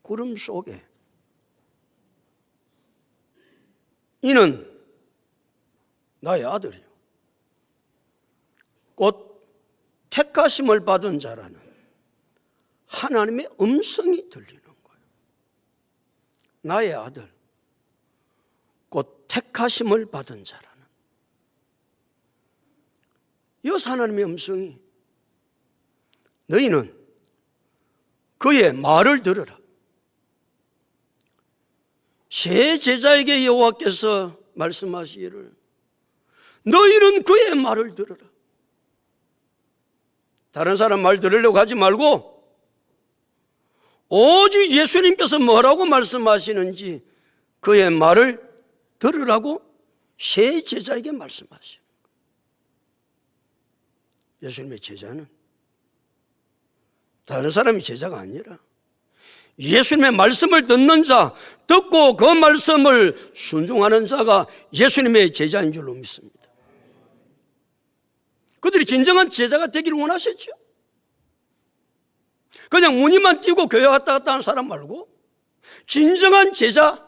구름 속에 이는 나의 아들이요 곧 택하심을 받은 자라는 하나님의 음성이 들리는 거예요. 나의 아들 곧 택하심을 받은 자라는 여기서 하나님의 음성이 너희는 그의 말을 들으라. 새 제자에게 여호와께서 말씀하시기를 너희는 그의 말을 들으라. 다른 사람 말 들으려고 하지 말고 오직 예수님께서 뭐라고 말씀하시는지 그의 말을 들으라고 새 제자에게 말씀하시는 거예요. 예수님의 제자는 다른 사람이 제자가 아니라 예수님의 말씀을 듣는 자, 듣고 그 말씀을 순종하는 자가 예수님의 제자인 줄로 믿습니다. 그들이 진정한 제자가 되기를 원하셨죠. 그냥 무늬만 띄고 교회 왔다 갔다 하는 사람 말고 진정한 제자,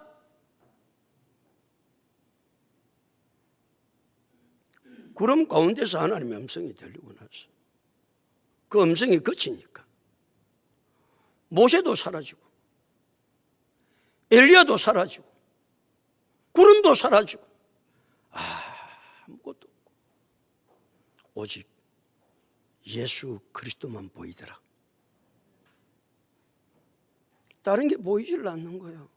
구름 가운데서 하나님의 음성이 들리고 나서 그 음성이 그치니까 모세도 사라지고 엘리야도 사라지고 구름도 사라지고 아무것도 없고 오직 예수 그리스도만 보이더라. 다른 게 보이질 않는 거예요.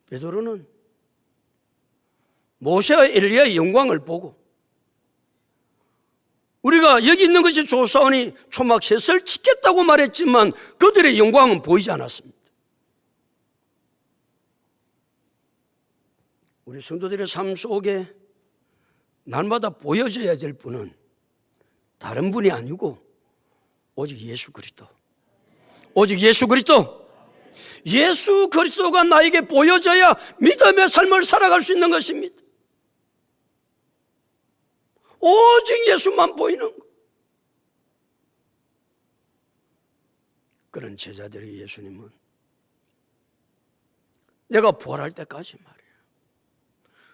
베드로는 모세와 엘리야의 영광을 보고 우리가 여기 있는 것이 조사오니 초막셋을 지켰다고 말했지만 그들의 영광은 보이지 않았습니다. 우리 성도들의 삶 속에 날마다 보여져야 될 분은 다른 분이 아니고 오직 예수 그리스도. 오직 예수 그리스도. 예수 그리스도가 나에게 보여져야 믿음의 삶을 살아갈 수 있는 것입니다. 오직 예수만 보이는 것. 그런 제자들이 예수님은 내가 부활할 때까지 말이에요.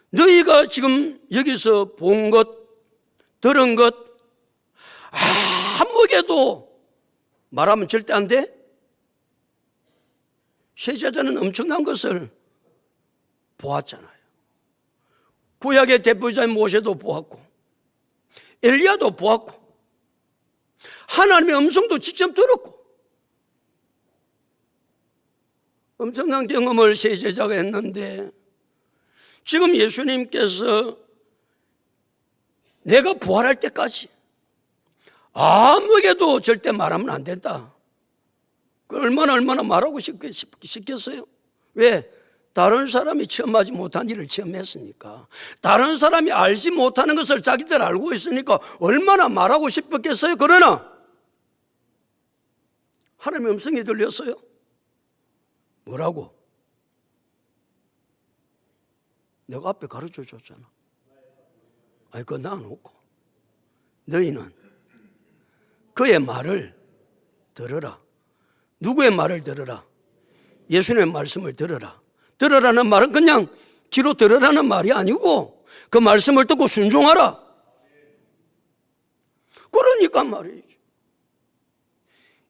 너희가 지금 여기서 본 것, 들은 것 아무에게도 말하면 절대 안 돼. 새 제자는 엄청난 것을 보았잖아요. 구약의 대표자인 모세도 보았고 엘리야도 보았고 하나님의 음성도 직접 들었고 엄청난 경험을 새 제자가 했는데 지금 예수님께서 내가 부활할 때까지 아무에게도 절대 말하면 안 된다. 얼마나 말하고 싶겠어요? 왜? 다른 사람이 체험하지 못한 일을 체험했으니까, 다른 사람이 알지 못하는 것을 자기들 알고 있으니까 얼마나 말하고 싶었겠어요? 그러나 하나님의 음성이 들렸어요. 뭐라고? 내가 앞에 가르쳐 줬잖아. 아니 그거 놔놓고 너희는 그의 말을 들으라. 누구의 말을 들으라? 예수님의 말씀을 들으라. 들으라는 말은 그냥 귀로 들으라는 말이 아니고 그 말씀을 듣고 순종하라. 그러니까 말이죠.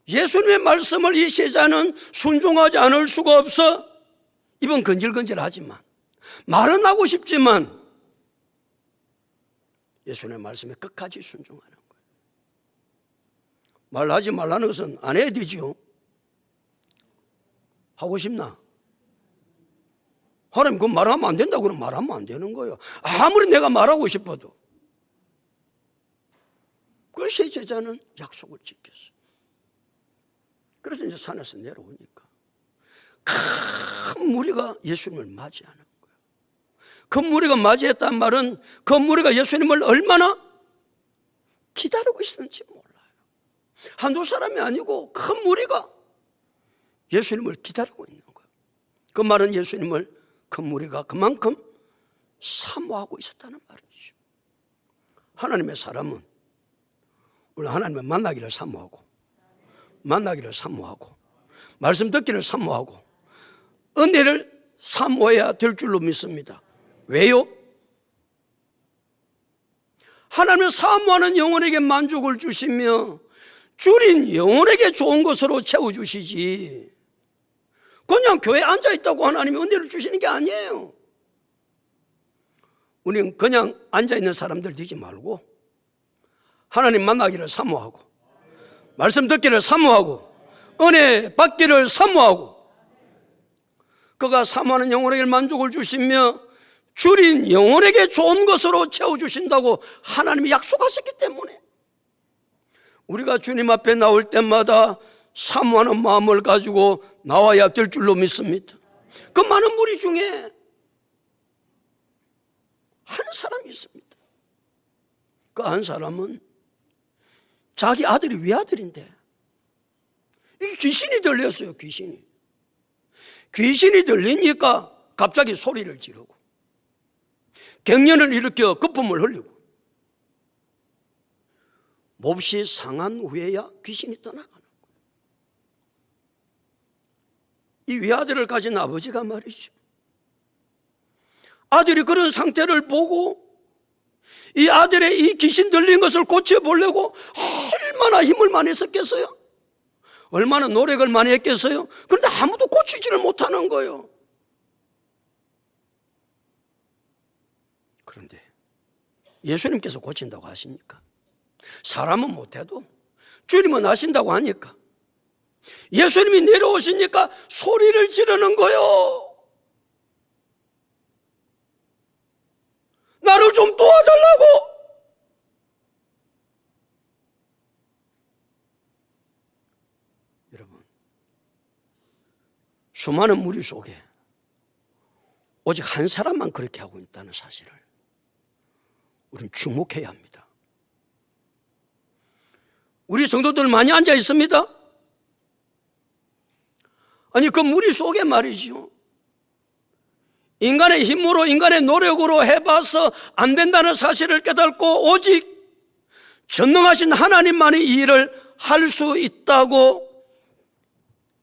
예수님의 말씀을 이 제자는 순종하지 않을 수가 없어. 입은 건질건질하지만 말은 하고 싶지만 예수님의 말씀에 끝까지 순종하는 거예요. 말하지 말라는 것은 안 해야 되지요. 하고 싶나? 하나님 그건 말하면 안 된다고 그러면 말하면 안 되는 거예요. 아무리 내가 말하고 싶어도. 그 새 제자는 약속을 지켰어요. 그래서 이제 산에서 내려오니까 큰 무리가 예수님을 맞이하는 거예요. 그 무리가 맞이했단 말은 그 무리가 예수님을 얼마나 기다리고 있었는지 몰라요. 한두 사람이 아니고 큰 무리가 예수님을 기다리고 있는 거예요. 그 말은 예수님을 그 무리가 그만큼 사모하고 있었다는 말이죠. 하나님의 사람은 원래 하나님을 만나기를 사모하고 만나기를 사모하고 말씀 듣기를 사모하고 은혜를 사모해야 될 줄로 믿습니다. 왜요? 하나님을 사모하는 영혼에게 만족을 주시며 줄인 영혼에게 좋은 것으로 채워주시지, 그냥 교회에 앉아있다고 하나님이 은혜를 주시는 게 아니에요. 우리는 그냥 앉아있는 사람들 되지 말고 하나님 만나기를 사모하고 말씀 듣기를 사모하고 은혜 받기를 사모하고 그가 사모하는 영혼에게 만족을 주시며 줄인 영혼에게 좋은 것으로 채워주신다고 하나님이 약속하셨기 때문에 우리가 주님 앞에 나올 때마다 사모하는 마음을 가지고 나와야 될 줄로 믿습니다. 그 많은 무리 중에 한 사람이 있습니다. 그 한 사람은 자기 아들이 외아들인데 이 귀신이 들렸어요. 귀신이 들리니까 갑자기 소리를 지르고 갱년을 일으켜 거품을 흘리고 몹시 상한 후에야 귀신이 떠나가는 거예요. 이 외아들을 가진 아버지가 말이죠, 아들이 그런 상태를 보고 이 아들의 이 귀신 들린 것을 고쳐보려고 얼마나 힘을 많이 썼겠어요? 얼마나 노력을 많이 했겠어요? 그런데 아무도 고치지를 못하는 거예요. 그런데 예수님께서 고친다고 하시니까, 사람은 못해도 주님은 하신다고 하니까 예수님이 내려오시니까 소리를 지르는 거예요. 나를 좀 도와달라고. 여러분, 수많은 무리 속에 오직 한 사람만 그렇게 하고 있다는 사실을 우리는 주목해야 합니다. 우리 성도들 많이 앉아 있습니다. 아니 그 무리 속에 말이죠, 인간의 힘으로 인간의 노력으로 해봐서 안 된다는 사실을 깨닫고 오직 전능하신 하나님만이 이 일을 할 수 있다고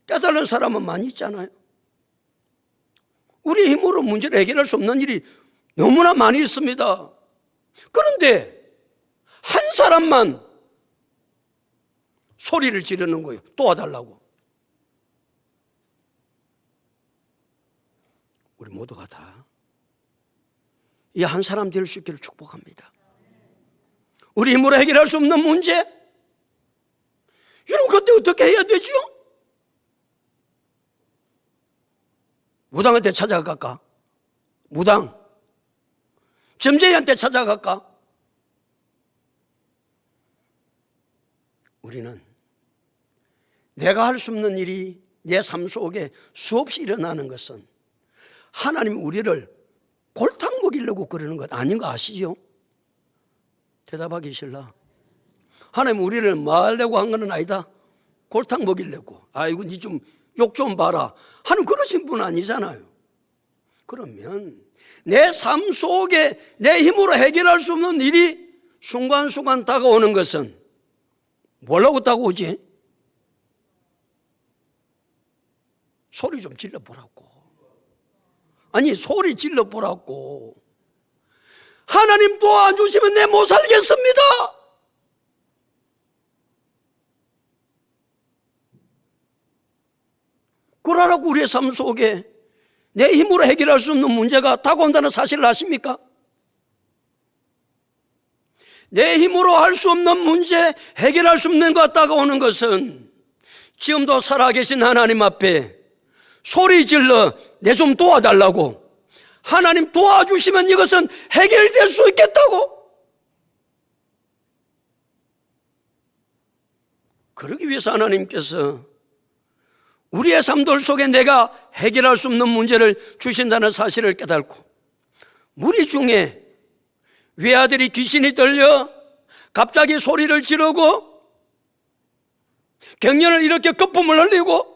깨달은 사람은 많이 있잖아요. 우리 힘으로 문제를 해결할 수 없는 일이 너무나 많이 있습니다. 그런데 한 사람만 소리를 지르는 거예요. 도와달라고. 우리 모두가 다 이 한 사람 될 수 있기를 축복합니다. 우리 힘으로 해결할 수 없는 문제, 여러분 그때 어떻게 해야 되죠? 무당한테 찾아갈까? 무당 점쟁이한테 찾아갈까? 우리는 내가 할 수 없는 일이 내 삶 속에 수없이 일어나는 것은 하나님 우리를 골탕 먹이려고 그러는 것 아닌 거 아시죠? 대답하기 싫나? 하나님 우리를 뭐 하려고 한 건 아니다. 골탕 먹이려고. 아이고 니 좀 욕 좀 봐라 하는 그러신 분 아니잖아요. 그러면 내 삶 속에 내 힘으로 해결할 수 없는 일이 순간순간 다가오는 것은 뭐라고 다가오지? 소리 좀 질러보라고. 아니 소리 질러보라고. 하나님 도와주시면 내 못 살겠습니다. 그러라고 우리의 삶 속에 내 힘으로 해결할 수 없는 문제가 다가온다는 사실을 아십니까? 내 힘으로 할 수 없는 문제, 해결할 수 없는 것 다가오는 것은 지금도 살아계신 하나님 앞에 소리 질러 내 좀 도와달라고, 하나님 도와주시면 이것은 해결될 수 있겠다고. 그러기 위해서 하나님께서 우리의 삶들 속에 내가 해결할 수 없는 문제를 주신다는 사실을 깨닫고, 무리 중에 외아들이 귀신이 들려 갑자기 소리를 지르고 갱년을 일으켜 거품을 흘리고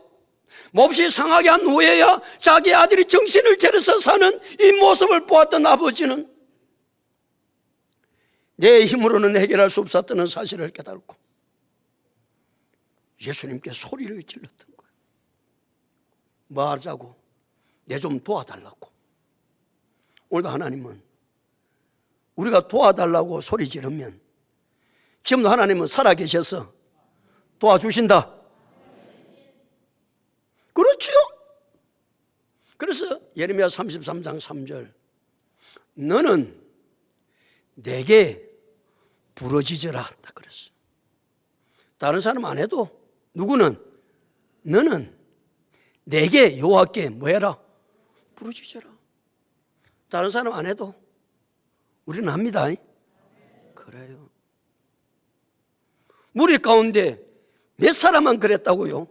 몹시 상하게 한 후에야 자기 아들이 정신을 차려서 사는 이 모습을 보았던 아버지는 내 힘으로는 해결할 수 없었다는 사실을 깨닫고 예수님께 소리를 질렀던 거예요. 뭐 하자고? 내 좀 도와달라고. 오늘도 하나님은 우리가 도와달라고 소리 지르면 지금도 하나님은 살아계셔서 도와주신다. 그렇죠? 그래서 예레미야 33장 3절, 너는 내게 부르짖으라 딱 그랬어. 다른 사람 안 해도 누구는 너는 내게 여호와께 뭐해라? 부르짖으라. 다른 사람 안 해도 우리는 합니다. 그래요. 무리 가운데 몇 사람만 그랬다고요?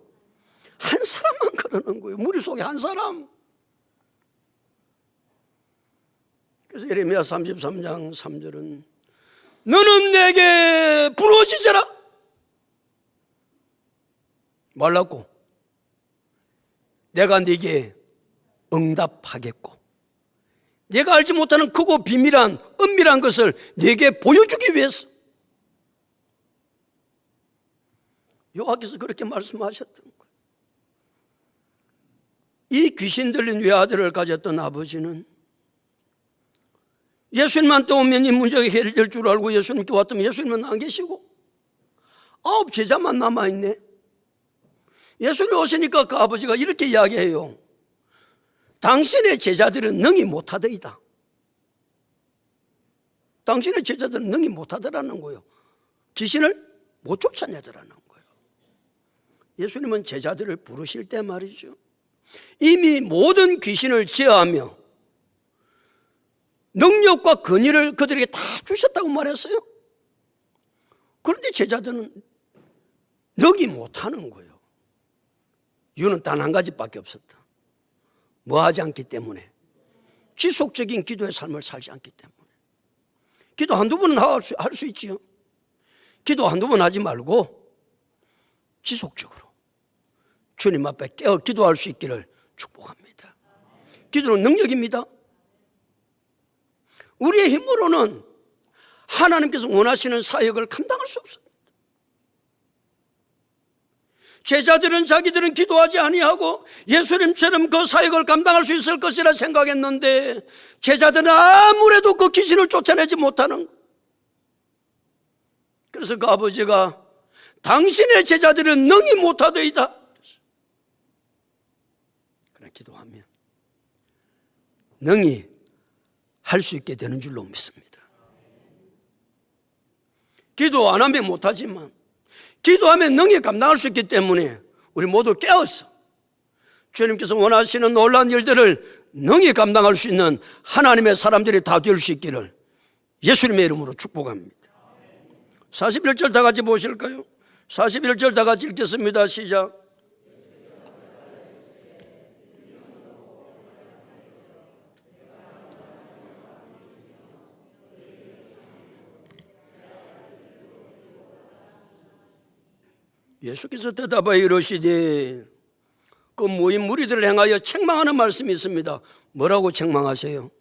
한 사람만 그러는 거예요. 무리 속에 한 사람. 그래서 예레미야 33장 3절은 너는 내게 부르짖으라. 말라고? 내가 네게 응답하겠고 내가 알지 못하는 크고 비밀한 은밀한 것을 네게 보여주기 위해서. 여호와께서 그렇게 말씀하셨던 거예요. 이 귀신 들린 외아들을 가졌던 아버지는 예수님한테 오면 이 문제가 해결될 줄 알고 예수님께 왔더니 예수님은 안 계시고 9 제자만 남아있네. 예수님 오시니까 그 아버지가 이렇게 이야기해요. 당신의 제자들은 능히 못하더이다. 당신의 제자들은 능히 못하더라는 거예요. 귀신을 못 쫓아내더라는 거예요. 예수님은 제자들을 부르실 때 말이죠, 이미 모든 귀신을 제어하며 능력과 권위를 그들에게 다 주셨다고 말했어요. 그런데 제자들은 능히 못하는 거예요. 이유는 단 한 가지밖에 없었다. 뭐 하지 않기 때문에? 지속적인 기도의 삶을 살지 않기 때문에. 기도 한두 번은 할 수 있지요. 기도 한두 번 하지 말고 지속적으로 주님 앞에 깨어 기도할 수 있기를 축복합니다. 기도는 능력입니다. 우리의 힘으로는 하나님께서 원하시는 사역을 감당할 수 없습니다. 제자들은 자기들은 기도하지 아니하고 예수님처럼 그 사역을 감당할 수 있을 것이라 생각했는데 제자들은 아무래도 그 귀신을 쫓아내지 못하는 거예요. 그래서 그 아버지가 당신의 제자들은 능히 못하더이다. 그러나 기도하면 능히 할 수 있게 되는 줄로 믿습니다. 기도 안 하면 못하지만 기도하면 능히 감당할 수 있기 때문에 우리 모두 깨어서 주님께서 원하시는 놀라운 일들을 능히 감당할 수 있는 하나님의 사람들이 다 될 수 있기를 예수님의 이름으로 축복합니다. 41절 다 같이 보실까요? 41절 다 같이 읽겠습니다. 시작. 예수께서 대답하여 이르시되 그 모인 무리들을 향하여 책망하는 말씀이 있습니다. 뭐라고 책망하세요?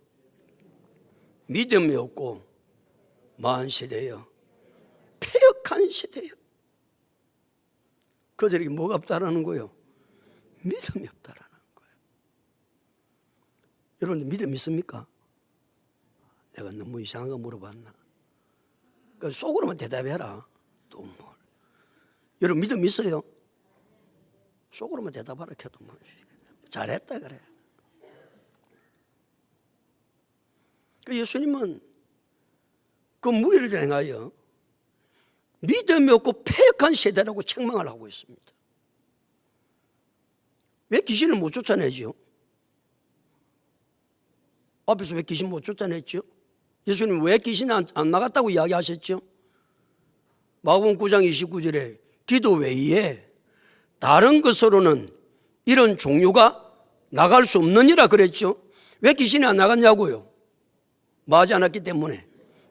믿음이 없고 마한 세대여, 패역한 세대여. 그들에게 뭐가 없다라는 거예요? 믿음이 없다라는 거예요. 여러분들 믿음 있습니까? 내가 너무 이상한 거 물어봤나? 그러니까 속으로만 대답해라. 또 뭐. 여러분 믿음 있어요? 속으로만 대답하라 해도 뭐 잘했다 그래. 예수님은 그 무리를 행하여 믿음이 없고 패역한 세대라고 책망을 하고 있습니다. 왜 귀신을 못 쫓아내죠? 앞에서 왜 귀신 못 쫓아냈죠? 예수님 왜 귀신이 안 나갔다고 이야기하셨죠? 마가복음 9장 29절에 기도 외에 다른 것으로는 이런 종류가 나갈 수 없느니라 그랬죠. 왜 귀신이 안 나갔냐고요? 뭐 하지 않았기 때문에,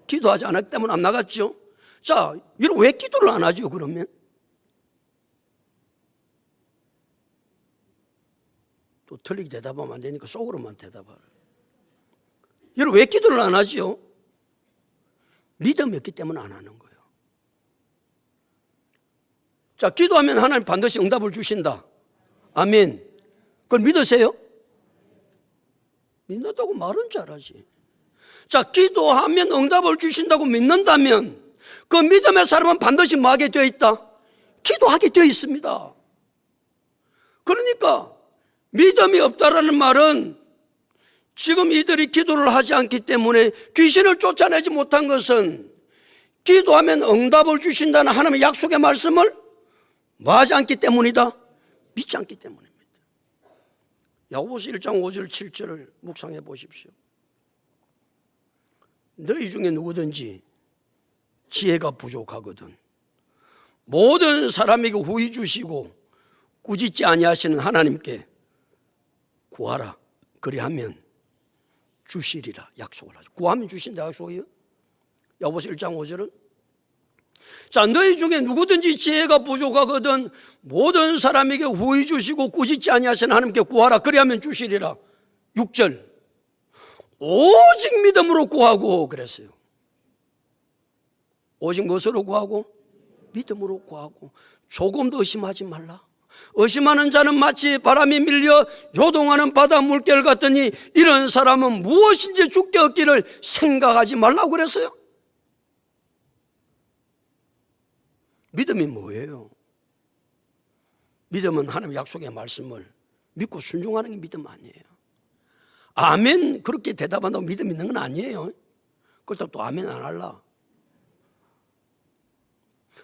기도하지 않았기 때문에 안 나갔죠. 자, 이런 왜 기도를 안 하죠 그러면? 또 틀리게 대답하면 안 되니까 속으로만 대답하라. 여러분 왜 기도를 안 하죠? 믿음이 없기 때문에 안 하는 거예요. 자, 기도하면 하나님 반드시 응답을 주신다. 아멘. 그걸 믿으세요? 믿는다고 말은 잘하지. 자, 기도하면 응답을 주신다고 믿는다면 그 믿음의 사람은 반드시 뭐 하게 되어 있다? 기도하게 되어 있습니다. 그러니까 믿음이 없다라는 말은 지금 이들이 기도를 하지 않기 때문에 귀신을 쫓아내지 못한 것은 기도하면 응답을 주신다는 하나님의 약속의 말씀을 뭐하지 않기 때문이다? 믿지 않기 때문입니다. 야고보서 1장 5절 7절을 묵상해 보십시오. 너희 중에 누구든지 지혜가 부족하거든 모든 사람에게 후히 주시고 꾸짖지 아니하시는 하나님께 구하라. 그리하면 주시리라 약속을 하죠. 구하면 주신다 약속이에요. 야고보서 1장 5절은 자, 너희 중에 누구든지 지혜가 부족하거든 모든 사람에게 후히 주시고 꾸짖지 아니하시는 하나님께 구하라. 그리하면 주시리라. 6절 오직 믿음으로 구하고 그랬어요. 오직 무엇으로 구하고? 믿음으로 구하고. 조금도 의심하지 말라. 의심하는 자는 마치 바람이 밀려 요동하는 바다 물결 같더니 이런 사람은 무엇인지 죽게 얻기를 생각하지 말라고 그랬어요. 믿음이 뭐예요? 믿음은 하나님의 약속의 말씀을 믿고 순종하는 게 믿음 아니에요. 아멘 그렇게 대답한다고 믿음 있는 건 아니에요. 그렇다고 또 아멘 안 할라.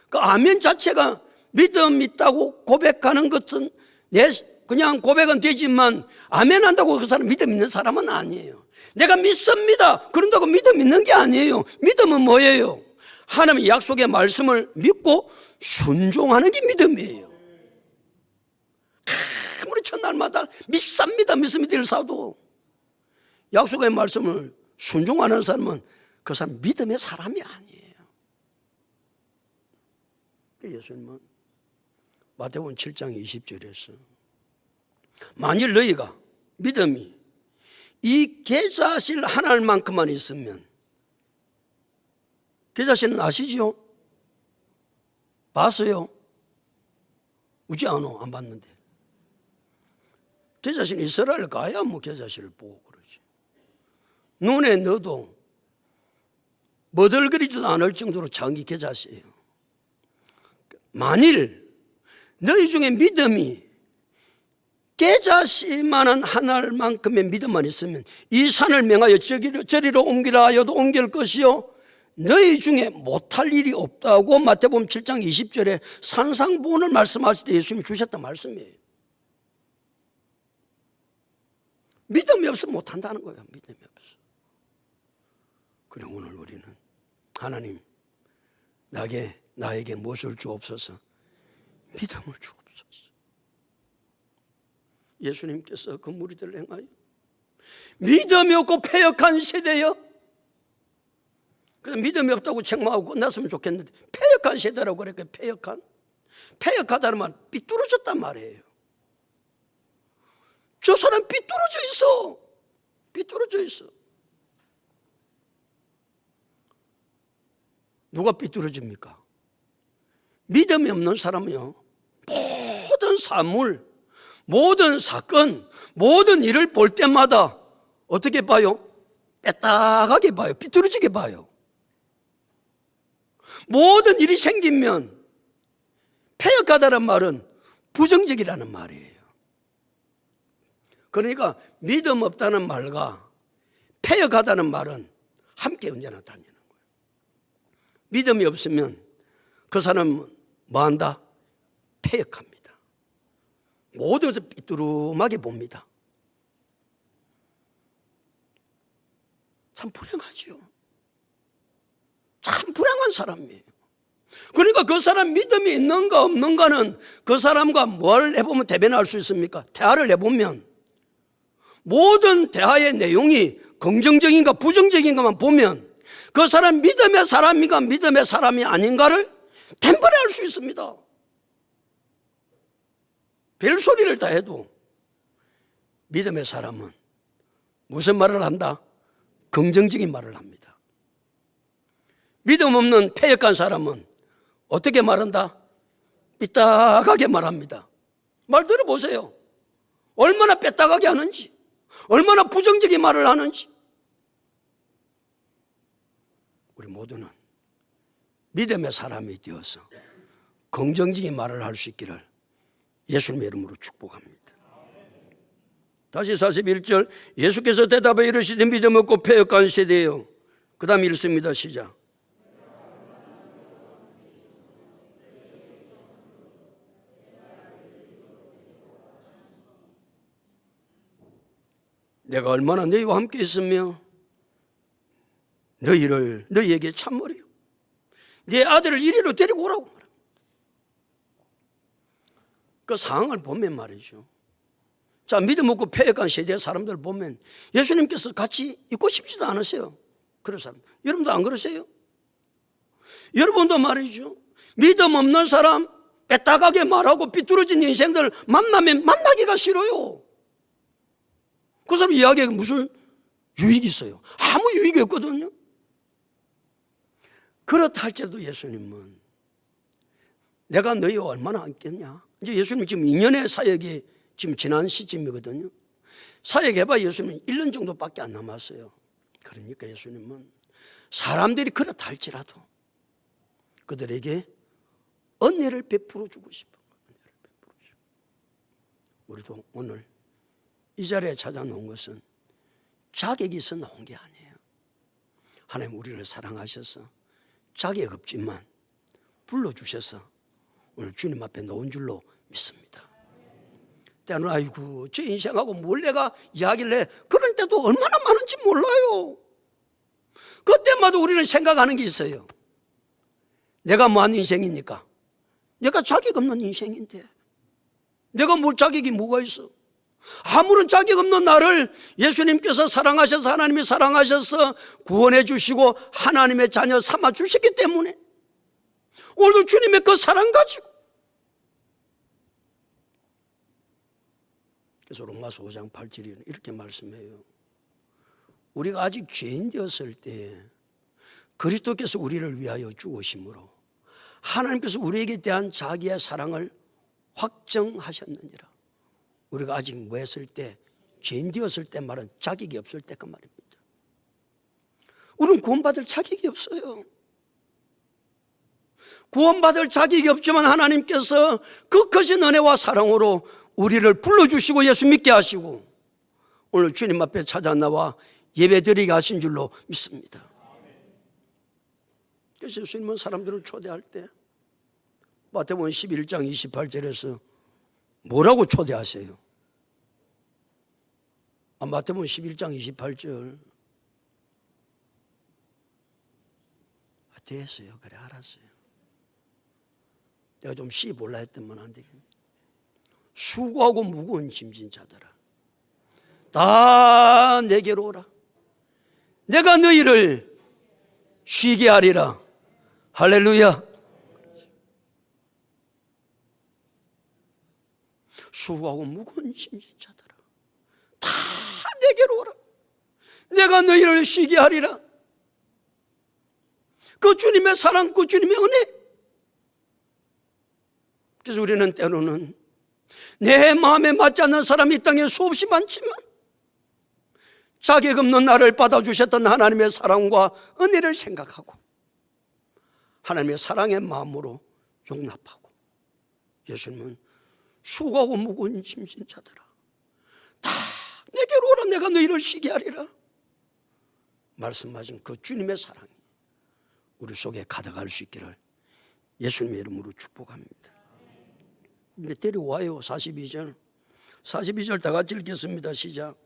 그 아멘 자체가 믿음 있다고 고백하는 것은 그냥 고백은 되지만 아멘 한다고 그 사람 믿음 있는 사람은 아니에요. 내가 믿습니다 그런다고 믿음 있는 게 아니에요. 믿음은 뭐예요? 하나님의 약속의 말씀을 믿고 순종하는 게 믿음이에요. 아무리 첫날마다 믿습니다 일사도 약속의 말씀을 순종하는 사람은 그 사람 믿음의 사람이 아니에요. 예수님은 마태복음 7장 20절에서 만일 너희가 믿음이 이 계좌실 하나만큼만 있으면 계좌실은 아시죠? 봤어요? 우지 않어 안 봤는데 계좌실 이스라엘 가야 뭐 계좌실을 보고 그러지. 눈에 넣어도 머들거리지도 않을 정도로 작은 게 계좌실이에요. 만일 너희 중에 믿음이 깨자씨만한 하나만큼의 믿음만 있으면 이 산을 명하여 저리로 옮기라 하여도 옮길 것이요 너희 중에 못할 일이 없다고 마태복음 7장 20절에 산상보훈을 말씀하실 때 예수님이 주셨던 말씀이에요. 믿음이 없으면 못한다는 거예요. 믿음이 없어. 그래 오늘 우리는 하나님 나에게 무엇을 주옵소서? 믿음을 주옵소서. 예수님께서 그 무리들을 행하여 믿음이 없고 패역한 세대여. 그래서 믿음이 없다고 책망하고 끝났으면 좋겠는데 패역한 세대라고 그랬어요. 패역하다는 말은 삐뚤어졌단 말이에요. 저 사람 삐뚤어져 있어. 누가 삐뚤어집니까? 믿음이 없는 사람은요 모든 사물, 모든 사건, 모든 일을 볼 때마다 어떻게 봐요? 빼딱하게 봐요. 삐뚤어지게 봐요. 모든 일이 생기면 패역하다는 말은 부정적이라는 말이에요. 그러니까 믿음 없다는 말과 패역하다는 말은 함께 언제나 다니는 거예요. 믿음이 없으면 그 사람은 뭐한다? 패역합니다. 모든 것을 삐뚤음하게 봅니다. 참 불행하죠. 참 불행한 사람이에요. 그러니까 그 사람 믿음이 있는가 없는가는 그 사람과 뭘 해보면 대변할 수 있습니까? 대화를 해보면 모든 대화의 내용이 긍정적인가 부정적인가만 보면 그 사람 믿음의 사람인가 믿음의 사람이 아닌가를 템퍼리할 수 있습니다. 별소리를 다 해도 믿음의 사람은 무슨 말을 한다? 긍정적인 말을 합니다. 믿음 없는 패역한 사람은 어떻게 말한다? 삐딱하게 말합니다. 말 들어보세요. 얼마나 삐딱하게 하는지, 얼마나 부정적인 말을 하는지. 우리 모두는 믿음의 사람이 되어서 긍정적인 말을 할 수 있기를 예수님의 이름으로 축복합니다. 다시 41절, 예수께서 대답하여 이르시되 믿음 없고 패역한 세대예요. 그 다음 읽습니다. 시작. 내가 얼마나 너희와 함께 있으며 너희에게 참으리요. 네 아들을 이리로 데리고 오라고 말합니다. 그 상황을 보면 말이죠. 자, 믿음 없고 패역한 세대의 사람들 보면 예수님께서 같이 있고 싶지도 않으세요. 그런 사람. 여러분도 안 그러세요? 여러분도 말이죠. 믿음 없는 사람, 빼딱하게 말하고 삐뚤어진 인생들 만나면 만나기가 싫어요. 그 사람 이야기에 무슨 유익이 있어요? 아무 유익이 없거든요. 그렇다 할지라도 예수님은 내가 너희와 얼마나 함께했냐. 이제 예수님 지금 2년의 사역이 지금 지난 시점이거든요. 사역해봐 예수님은 1년 정도밖에 안 남았어요. 그러니까 예수님은 사람들이 그렇다 할지라도 그들에게 은혜를 베풀어 주고 싶어요. 우리도 오늘 이 자리에 찾아놓은 것은 자격이 있어 나온 게 아니에요. 하나님 우리를 사랑하셔서 자격 없지만 불러주셔서 오늘 주님 앞에 놓은 줄로 믿습니다. 때는 아이고 제 인생하고 뭘 내가 이야기를 해. 그럴 때도 얼마나 많은지 몰라요. 그때마다 우리는 생각하는 게 있어요. 내가 뭐한 인생이니까. 내가 자격 없는 인생인데 내가 뭘 자격이 뭐가 있어. 아무런 자격 없는 나를 예수님께서 사랑하셔서 하나님이 사랑하셔서 구원해 주시고 하나님의 자녀 삼아 주셨기 때문에 오늘도 주님의 그 사랑 가지고 그래서 로마서 5장 8절에 이렇게 말씀해요. 우리가 아직 죄인 되었을 때 그리스도께서 우리를 위하여 죽으심으로 하나님께서 우리에게 대한 자기의 사랑을 확정하셨느니라. 우리가 아직 뭐 했을 때 죄인 되었을 때 말은 자격이 없을 때 그 말입니다. 우리는 구원받을 자격이 없어요. 구원받을 자격이 없지만 하나님께서 그 크신 은혜와 사랑으로 우리를 불러주시고 예수 믿게 하시고 오늘 주님 앞에 찾아 나와 예배드리게 하신 줄로 믿습니다. 그래서 예수님은 사람들을 초대할 때 마태복음 11장 28절에서 뭐라고 초대하세요? 마태복음 11장 28절 됐어요. 그래 알았어요. 내가 좀 씹어볼라 했더만 안 되겠네. 수고하고 무거운 짐진 자들아 다 내게로 오라. 내가 너희를 쉬게 하리라. 할렐루야. 수고하고 무거운 짐진 자들아 다 내게로 오라. 내가 너희를 쉬게 하리라. 그 주님의 사랑, 그 주님의 은혜. 그래서 우리는 때로는 내 마음에 맞지 않는 사람이 이 땅에 수없이 많지만 자격 없는 나를 받아주셨던 하나님의 사랑과 은혜를 생각하고 하나님의 사랑의 마음으로 용납하고 예수님은 수고하고 무거운 짐진 자들아 다 내게로 오라. 내가 너희를 쉬게 하리라. 말씀하신 그 주님의 사랑이 우리 속에 가득할 수 있기를 예수님의 이름으로 축복합니다. 근데 데려와요. 42절 다 같이 읽겠습니다. 시작.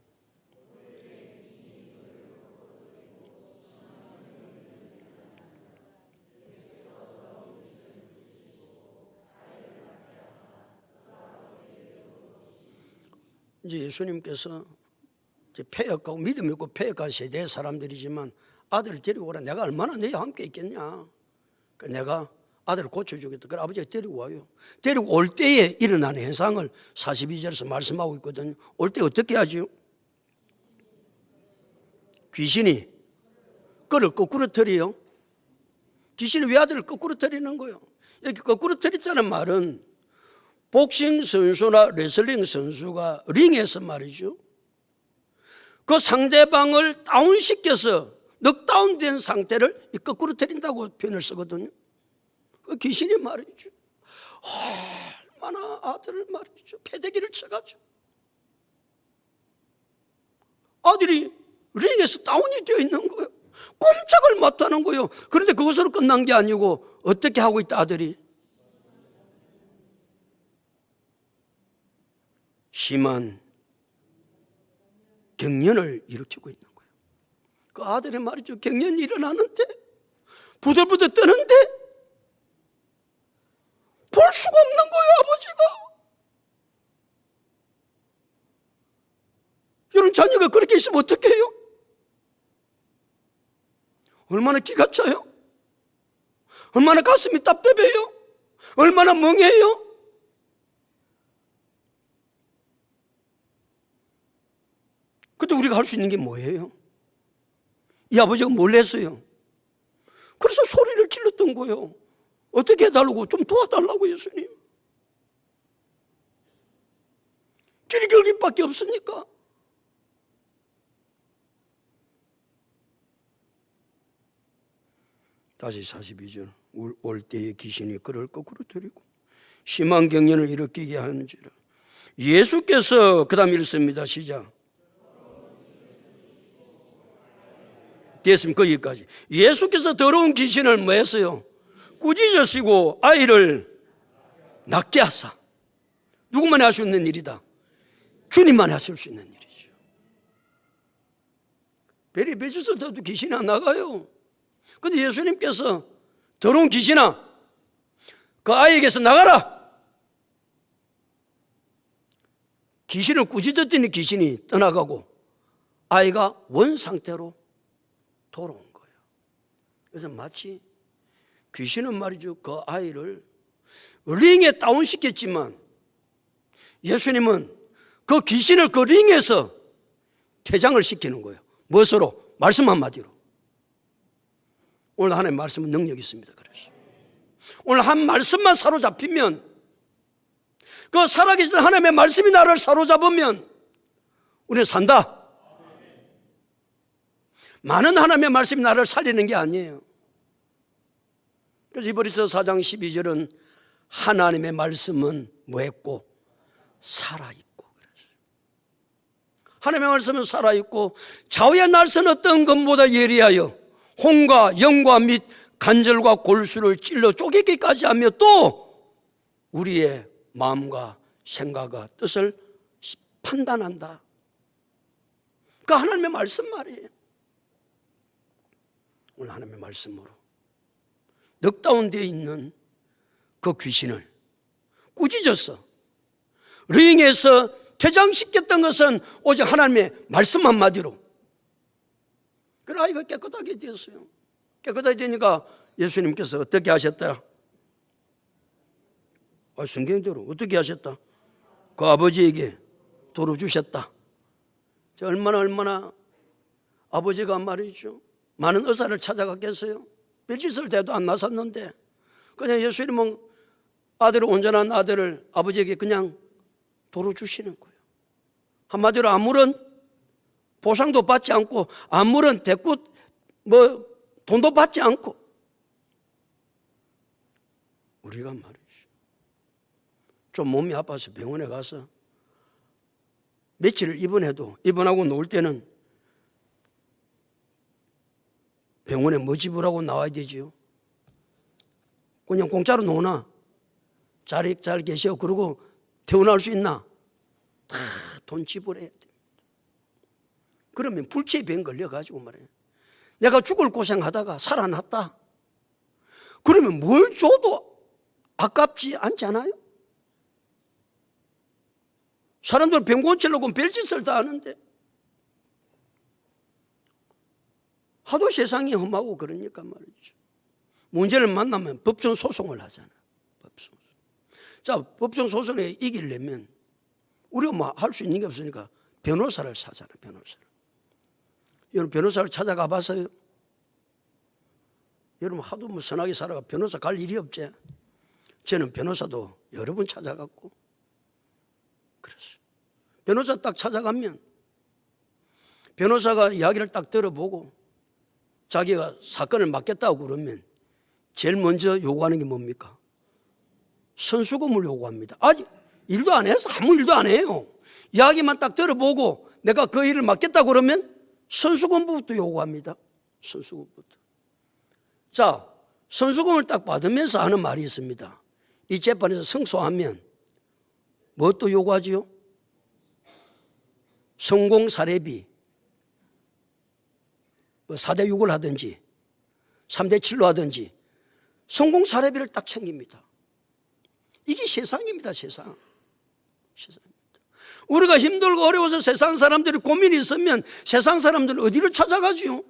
이제 예수님께서 이제 패역하고 믿음이 없고 패역한 세대의 사람들이지만 아들을 데리고 오라. 내가 얼마나 너희와 함께 있겠냐. 내가 아들을 고쳐주겠다. 그래 아버지가 데리고 와요. 데리고 올 때에 일어나는 현상을 42절에서 말씀하고 있거든요. 올 때 어떻게 하죠? 귀신이 그를 거꾸로 들이요. 귀신이 왜 아들을 거꾸로 들이는 거예요? 이렇게 거꾸로 때렸다는 말은 복싱 선수나 레슬링 선수가 링에서 말이죠, 그 상대방을 다운시켜서 넉다운된 상태를 거꾸로 때린다고 표현을 쓰거든요. 그 귀신이 말이죠, 얼마나 아들을 말이죠, 패대기를 쳐가지고 아들이 링에서 다운이 되어 있는 거예요. 꼼짝을 못하는 거예요. 그런데 그것으로 끝난 게 아니고 어떻게 하고 있다, 아들이? 심한 경련을 일으키고 있는 거예요. 그 아들이 말이죠, 경련이 일어나는데 부들부들 떠는데 볼 수가 없는 거예요, 아버지가. 여러분, 자녀가 그렇게 있으면 어떻게 해요? 얼마나 기가 차요? 얼마나 가슴이 답답해요? 얼마나 멍해요? 그때 우리가 할 수 있는 게 뭐예요? 이 아버지가 뭘 했어요? 그래서 소리를 질렀던 거예요. 어떻게 해달라고? 좀 도와달라고, 예수님. 길이 결길밖에 없으니까. 다시 42절. 올 때에 귀신이 그를 거꾸로 들이고 심한 경련을 일으키게 하는지라. 예수께서 그 다음 읽습니다. 시작. 됐습니다. 거기까지. 예수께서 더러운 귀신을 뭐 했어요? 꾸짖으시고 아이를 낫게 하사. 누구만이 할 수 있는 일이다? 주님만이 하실 수 있는 일이죠. 베리 베지서도 귀신이 안 나가요. 근데 예수님께서 더러운 귀신아, 그 아이에게서 나가라. 귀신을 꾸짖었더니 귀신이 떠나가고 아이가 원 상태로 돌아온 거예요. 그래서 마치 귀신은 말이죠, 그 아이를 링에 다운시켰지만 예수님은 그 귀신을 그 링에서 퇴장을 시키는 거예요. 무엇으로? 말씀 한마디로. 오늘 하나님의 말씀은 능력이 있습니다. 그래서 오늘 한 말씀만 사로잡히면, 그 살아계신 하나님의 말씀이 나를 사로잡으면 우리는 산다. 많은 하나님의 말씀이 나를 살리는 게 아니에요. 그래서 히브리서 4장 12절은 하나님의 말씀은 뭐했고? 살아있고. 하나님의 말씀은 살아있고 좌우의 날선 어떤 것보다 예리하여 혼과 영과 및 간절과 골수를 찔러 쪼개기까지 하며 또 우리의 마음과 생각과 뜻을 판단한다. 그 하나님의 말씀 말이에요. 오늘 하나님의 말씀으로 넉다운되어 있는 그 귀신을 꾸짖어서 링에서 퇴장시켰던 것은 오직 하나님의 말씀 한마디로. 그런 아이가 깨끗하게 되었어요. 깨끗하게 되니까 예수님께서 어떻게 하셨다? 성경대로 어떻게 하셨다? 그 아버지에게 도로 주셨다. 얼마나 아버지가 말이죠, 많은 의사를 찾아갔겠어요. 별짓을 대도 안 나섰는데 그냥 예수님은 아들을, 온전한 아들을 아버지에게 그냥 도로 주시는 거예요. 한마디로 아무런 보상도 받지 않고 아무런 대꾸 돈도 받지 않고. 우리가 말이죠, 좀 몸이 아파서 병원에 가서 며칠 입원해도 입원하고 놓을 때는 병원에 뭐 지불하고 나와야 되지요? 그냥 공짜로 놓으나? 잘 계셔. 그러고 퇴원할 수 있나? 다 돈 지불해야 돼. 그러면 불치의 병 걸려가지고 말이에요, 내가 죽을 고생하다가 살아났다. 그러면 뭘 줘도 아깝지 않지 않아요? 사람들 병 고치려고 별짓을 다 하는데 하도 세상이 험하고 그러니까 말이죠, 문제를 만나면 법정 소송을 하잖아. 자, 법정 소송에 이기려면 우리가 뭐 할 수 있는 게 없으니까 변호사를 사잖아. 여러분, 변호사를 찾아가 봤어요? 여러분, 하도 뭐 선하게 살아가 변호사 갈 일이 없지. 저는 변호사도 여러 번 찾아갔고 그랬어요. 변호사 딱 찾아가면 변호사가 이야기를 딱 들어보고 자기가 사건을 맡겠다고 그러면 제일 먼저 요구하는 게 뭡니까? 선수금을 요구합니다. 아직 일도 안 해서 아무 일도 안 해요. 이야기만 딱 들어보고 내가 그 일을 맡겠다고 그러면 선수금부터 요구합니다. 선수금부터. 자, 선수금을 딱 받으면서 하는 말이 있습니다. 이 재판에서 승소하면 무엇도 요구하지요? 성공 사례비 4대 6을 하든지 3대 7로 하든지 성공 사례비를 딱 챙깁니다. 이게 세상입니다. 세상입니다. 우리가 힘들고 어려워서 세상 사람들이 고민이 있으면 세상 사람들은 어디를 찾아가지요?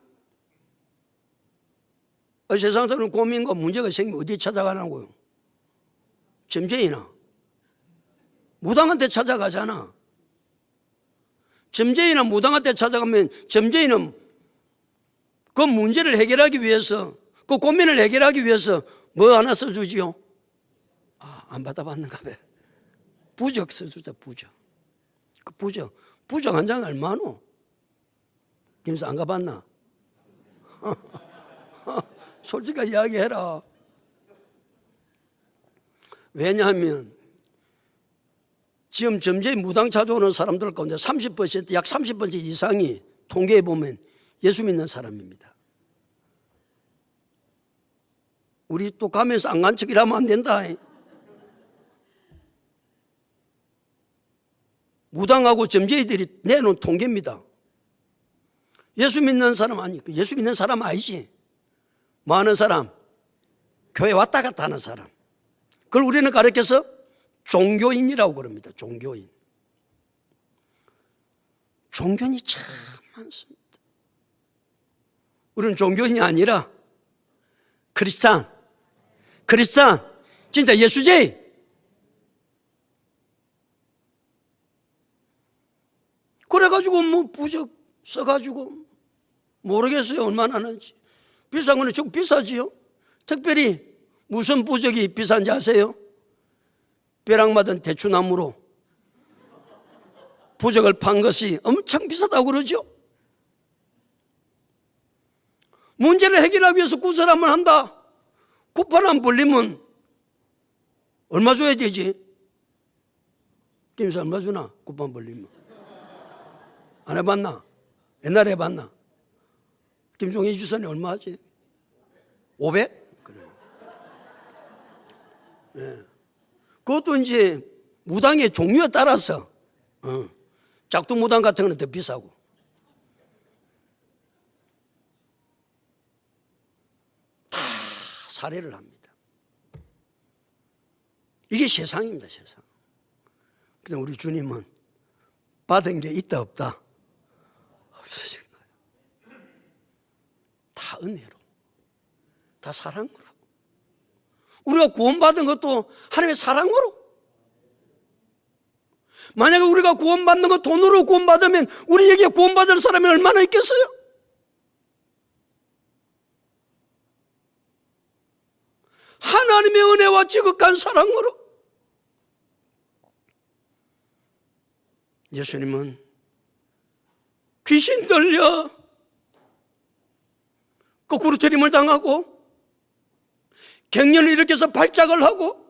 세상 사람은 고민과 문제가 생기면 어디에 찾아가냐고요? 점쟁이나 무당한테 찾아가잖아. 점쟁이나 무당한테 찾아가면 점쟁이는 그 문제를 해결하기 위해서 그 고민을 해결하기 위해서 뭐 하나 써주지요? 안 받아봤는가 봐. 부적 써주자. 부적. 그 부적 한 장 얼마노? 김수 안 가봤나? 솔직하게 이야기해라. 왜냐하면 지금 점쟁이 무당 찾아오는 사람들 가운데 30%, 약 30% 이상이 통계해 보면 예수 믿는 사람입니다. 우리 또 가면서 안 간 척이라면 안 된다. 무당하고 점쟁이들이 내놓은 통계입니다. 예수 믿는 사람 아니, 예수 믿는 사람 아니지. 뭐 하는 사람? 교회 왔다 갔다 하는 사람. 그걸 우리는 가르쳐서 종교인이라고 그럽니다. 종교인. 종교인이 참 많습니다. 우리는 종교인이 아니라 크리스찬, 진짜 예수제이. 그래가지고 뭐 부적 써가지고 모르겠어요. 얼마나 하는지. 비싼 거는 좀 비싸지요. 특별히 무슨 부적이 비싼지 아세요? 벼락맞은 대추나무로 부적을 판 것이 엄청 비싸다고 그러죠. 문제를 해결하기 위해서 구설함을 한다. 쿠폰 안 벌리면 얼마 줘야 되지? 김수 얼마 주나? 쿠폰 벌리면. 안 해봤나? 옛날에 해봤나? 김종희 주선이 얼마 하지? 500? 그래요. 네. 그것도 이제 무당의 종류에 따라서 짝퉁무당 같은 거는 더 비싸고. 다 살해를 합니다. 이게 세상입니다. 세상. 근데 우리 주님은 받은 게 있다 없다? 없어진 거예요. 다 은혜로, 다 사랑으로. 우리가 구원받은 것도 하나님의 사랑으로. 만약에 우리가 구원받는 거 돈으로 구원받으면 우리에게 구원받을 사람이 얼마나 있겠어요? 하나님의 은혜와 지극한 사랑으로. 예수님은 귀신 들려 거꾸로 들임을 당하고 갱년을 일으켜서 발작을 하고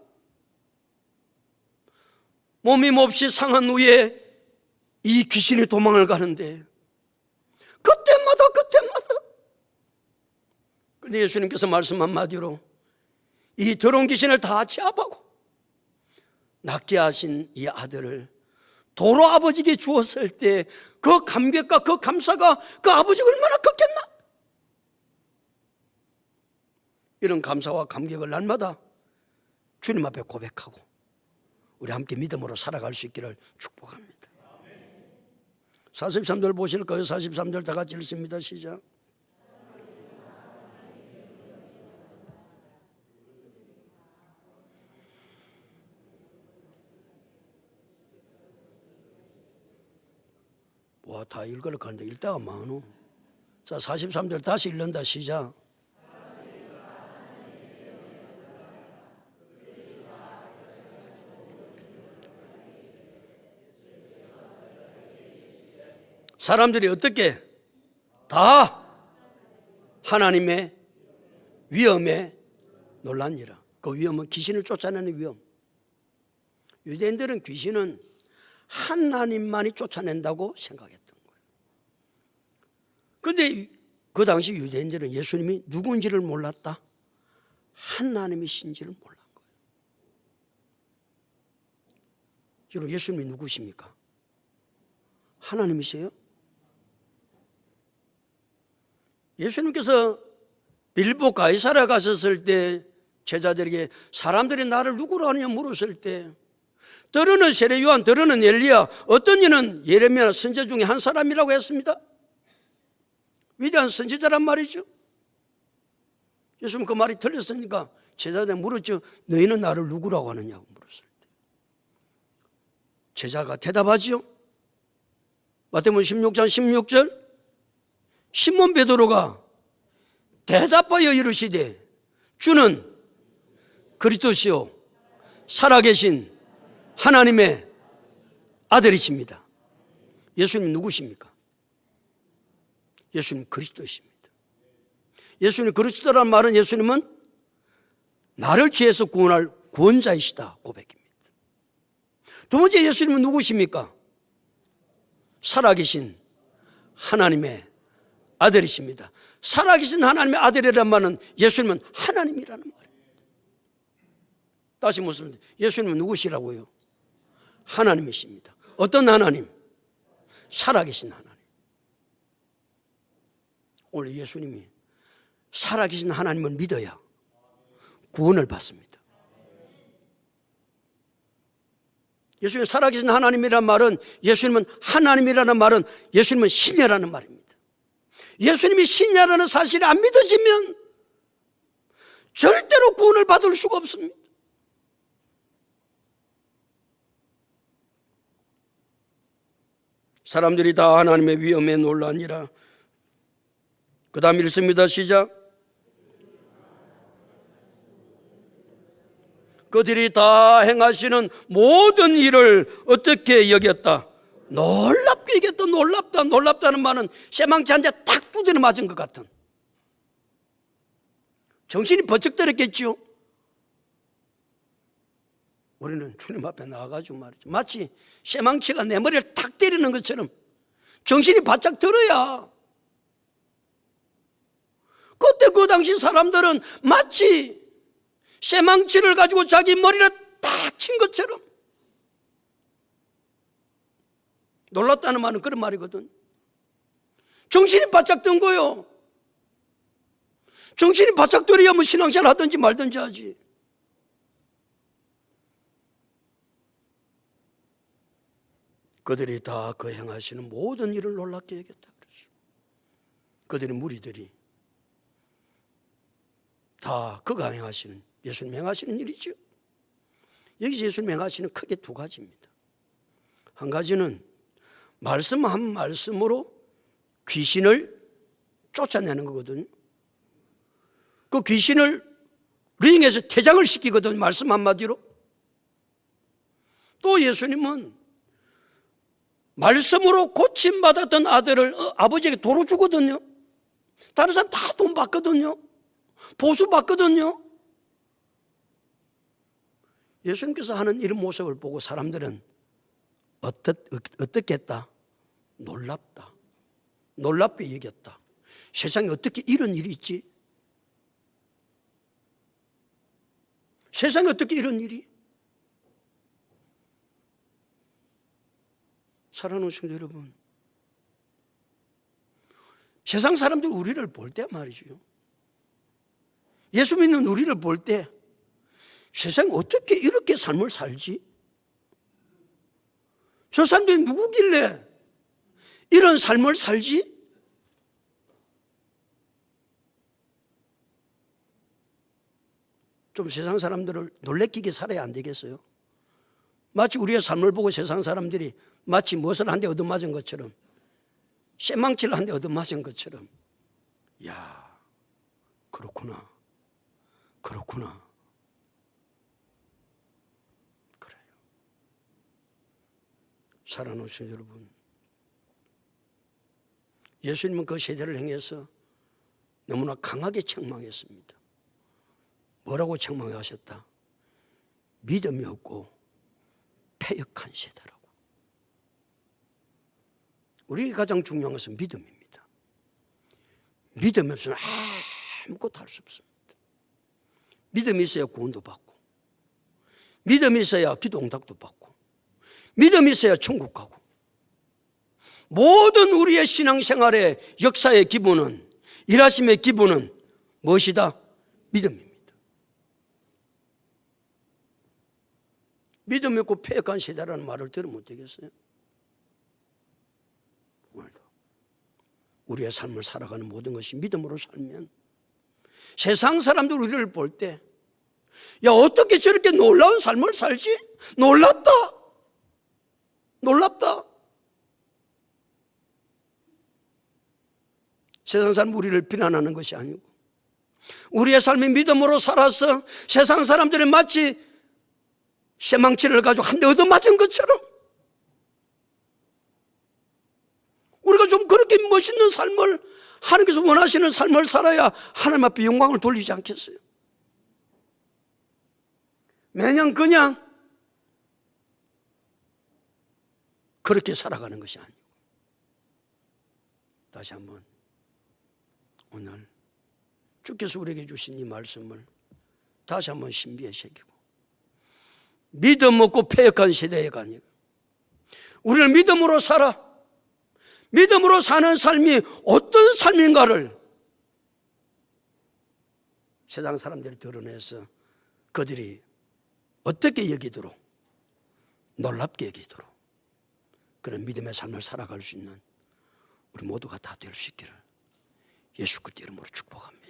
몸이 몹시 상한 후에 이 귀신이 도망을 가는데 그때마다 그런데 예수님께서 말씀 한마디로 이 더러운 귀신을 다 제압하고 낫게 하신 이 아들을 도로 아버지에게 주었을 때 그 감격과 그 감사가 그 아버지가 얼마나 컸겠나? 이런 감사와 감격을 날마다 주님 앞에 고백하고 우리 함께 믿음으로 살아갈 수 있기를 축복합니다. 43절 보실까요? 43절 다 같이 읽습니다. 시작. 와, 다 읽으러 가는데 읽다가 많어. 자, 43절 다시 읽는다. 시작. 사람들이 어떻게 다 하나님의 위엄에 놀라니라. 그 위엄은 귀신을 쫓아내는 위엄. 유대인들은 귀신은 하나님만이 쫓아낸다고 생각했던 거예요. 그런데 그 당시 유대인들은 예수님이 누군지를 몰랐다. 하나님이신지를 몰란 거예요. 여러분, 예수님이 누구십니까? 하나님이세요? 예수님께서 빌보 가이사랴 가셨을 때 제자들에게 사람들이 나를 누구로 하느냐 물었을 때 더러는 세례 요한, 더러는 엘리야, 어떤 이는 예레미야 선지자 중에 한 사람이라고 했습니다. 위대한 선지자란 말이죠. 예수님 그 말이 틀렸으니까 제자들 물었죠. 너희는 나를 누구라고 하느냐고 물었을 때 제자가 대답하지요. 마태복음 16장 16절 시몬 베드로가 대답하여 이르시되 주는 그리스도시요 살아계신 하나님의 아들이십니다. 예수님 누구십니까? 예수님 그리스도십니다. 예수님 그리스도란 말은 예수님은 나를 죄에서 구원할 구원자이시다 고백입니다. 두 번째, 예수님은 누구십니까? 살아계신 하나님의 아들이십니다. 살아계신 하나님의 아들이란 말은 예수님은 하나님이라는 말입니다. 다시 묻습니다. 예수님은 누구시라고요? 하나님이십니다. 어떤 하나님? 살아계신 하나님. 오늘 예수님이 살아계신 하나님을 믿어야 구원을 받습니다. 예수님이 살아계신 하나님이라는 말은, 예수님은 하나님이라는 말은 예수님은 신이라는 말입니다. 예수님이 신이라는 사실이 안 믿어지면 절대로 구원을 받을 수가 없습니다. 사람들이 다 하나님의 위엄에 놀라니라. 그 다음 읽습니다. 시작. 그들이 다 행하시는 모든 일을 어떻게 여겼다? 놀랍게 여겼다. 놀랍다. 놀랍다는 말은 쇠망치 한 대 탁 두드려 맞은 것 같은, 정신이 번쩍 들었겠죠. 우리는 주님 앞에 나와가지고 말이죠, 마치 쇠망치가 내 머리를 탁 때리는 것처럼 정신이 바짝 들어야. 그때 그 당시 사람들은 마치 쇠망치를 가지고 자기 머리를 딱 친 것처럼. 놀랐다는 말은 그런 말이거든. 정신이 바짝 든 거요. 정신이 바짝 들어야 뭐 신앙생활 하든지 말든지 하지. 그들이 다 그 행하시는 모든 일을 놀랍게 여겼다 그러죠. 그들의 무리들이 다 그가 행하시는, 예수님 행하시는 일이죠. 여기서 예수님 행하시는 크게 두 가지입니다. 한 가지는 말씀 한 말씀으로 귀신을 쫓아내는 거거든요. 그 귀신을 링에서 퇴장을 시키거든요. 말씀 한마디로. 또 예수님은 말씀으로 고침받았던 아들을 아버지에게 도로 주거든요. 다른 사람 다 돈 받거든요. 보수 받거든요. 예수님께서 하는 이런 모습을 보고 사람들은 어떻게 했다? 놀랍다. 놀랍게 여겼다. 세상에 어떻게 이런 일이 있지? 세상에 어떻게 이런 일이? 사랑하는 성도 여러분, 세상 사람들이 우리를 볼 때 말이죠, 예수 믿는 우리를 볼 때 세상에 어떻게 이렇게 삶을 살지? 저 사람들이 누구길래 이런 삶을 살지? 좀 세상 사람들을 놀래키게 살아야 안 되겠어요? 마치 우리의 삶을 보고 세상 사람들이 마치 무엇을 한 대 얻어맞은 것처럼, 쇠망치를 한 대 얻어맞은 것처럼, 야, 그렇구나, 그렇구나. 그래요. 사랑하는 여러분, 예수님은 그 세대를 향해서 너무나 강하게 책망했습니다. 뭐라고 책망하셨다? 믿음이 없고 패역한 세대라고. 우리에게 가장 중요한 것은 믿음입니다. 믿음이 없으면 아무것도 할 수 없습니다. 믿음이 있어야 구원도 받고, 믿음이 있어야 기도 응답도 받고, 믿음이 있어야 천국 가고. 모든 우리의 신앙생활의 역사의 기본은, 일하심의 기본은 무엇이다? 믿음입니다. 믿음이 없고 패역한 세대라는 말을 들으면 못 되겠어요? 오늘도 우리의 삶을 살아가는 모든 것이 믿음으로 살면 세상 사람들 우리를 볼 때, 야, 어떻게 저렇게 놀라운 삶을 살지? 놀랍다. 놀랍다. 세상 사람 우리를 비난하는 것이 아니고, 우리의 삶이 믿음으로 살아서 세상 사람들이 마치 쇠망치를 가지고 한 대 얻어맞은 것처럼 우리가 좀 그렇게 멋있는 삶을, 하나님께서 원하시는 삶을 살아야 하나님 앞에 영광을 돌리지 않겠어요? 매년 그냥 그렇게 살아가는 것이 아니고, 다시 한번 오늘 주께서 우리에게 주신 이 말씀을 다시 한번 신비에 새기고, 믿음 없고 패역한 세대가 아니라 우리는 믿음으로 살아, 믿음으로 사는 삶이 어떤 삶인가를 세상 사람들이 드러내서 그들이 어떻게 여기도록, 놀랍게 여기도록 그런 믿음의 삶을 살아갈 수 있는 우리 모두가 다 될 수 있기를 예수 그리스도 이름으로 축복합니다.